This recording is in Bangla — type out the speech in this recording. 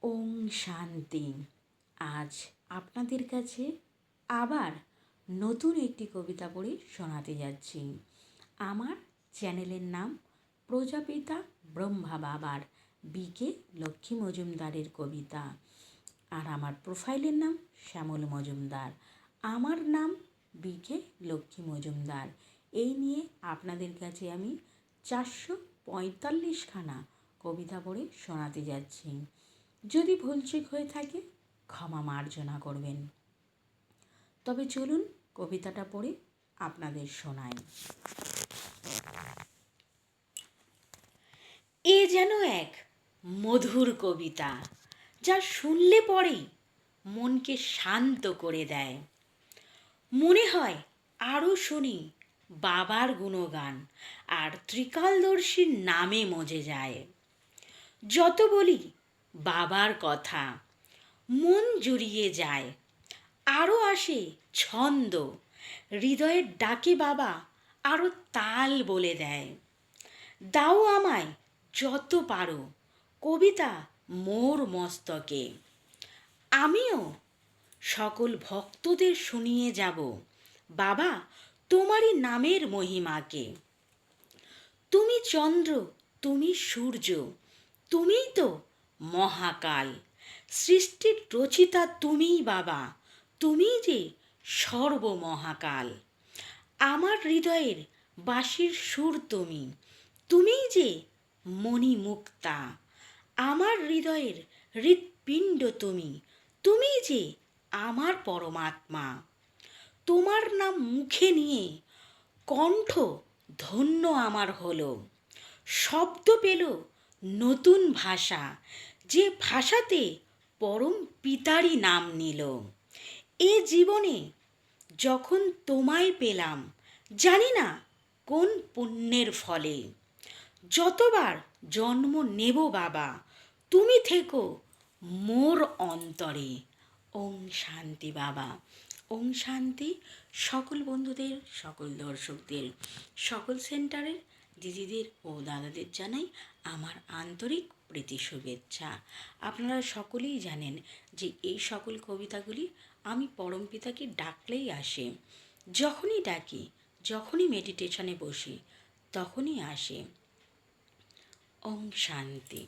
ওং শান্তি। আজ আপনাদের কাছে আবার নতুন একটি কবিতা পড়ে শোনাতে যাচ্ছি। আমার চ্যানেলের নাম প্রজাপিতা ব্রহ্মা বাবার বিকে লক্ষ্মী মজুমদারের কবিতা। আর আমার প্রোফাইলের নাম শ্যামল মজুমদার। আমার নাম বিকে লক্ষ্মী মজুমদার। এই নিয়ে আপনাদের কাছে আমি 445খানা কবিতা পড়ে শোনাতে যাচ্ছি। যদি ভুলচুক হয়ে থাকে ক্ষমা মার্জনা করবেন। তবে চলুন কবিতাটা পড়ে আপনাদের শোনাই। এ যেন এক মধুর কবিতা, যা শুনলে পরেই মনকে শান্ত করে দেয়। মনে হয় আরও শুনি বাবার গুণগান, আর ত্রিকালদর্শীর নামে মজে যায়। যত বলি বাবার কথা মন জুড়িয়ে যায়, আরও আসে ছন্দ, হৃদয়ের ডাকে বাবা আরও তাল বলে দেয়। দাও আমায় যত পারো কবিতা মোর মস্তকে, আমিও সকল ভক্তদের শুনিয়ে যাব বাবা তোমারই নামের মহিমাকে। তুমি চন্দ্র, তুমি সূর্য, তুমিই তো মহাকাল, সৃষ্টির রচিতা তুমিই বাবা, তুমিই যে সর্বমহাকাল। আমার হৃদয়ের বাঁশির সুর তুমি, তুমিই যে মণিমুক্তা। আমার হৃদয়ের হৃৎপিণ্ড তুমি, তুমিই যে আমার পরমাত্মা। তোমার নাম মুখে নিয়ে কণ্ঠ ধন্য আমার হলো, শব্দ পেল নতুন ভাষা, যে ভাষাতে পরম পিতারই নাম নিল। এ জীবনে যখন তোমায় পেলাম, জানি না কোন পুণ্যের ফলে, যতবার জন্ম নেব বাবা তুমি থেকো মোর অন্তরে। ওং শান্তি বাবা। ওং শান্তি। সকল বন্ধুদের, সকল দর্শকদের, সকল সেন্টারের দিদিদের ও দাদাদের জানাই আমার আন্তরিক প্রীতি শুভেচ্ছা। আপনারা সকলেই জানেন যে এই সকল কবিতাগুলি আমি পরমপিতাকে ডাকলেই আসে। যখনই ডাকি, যখনই মেডিটেশনে বসি, তখনই আসে। ওং শান্তি।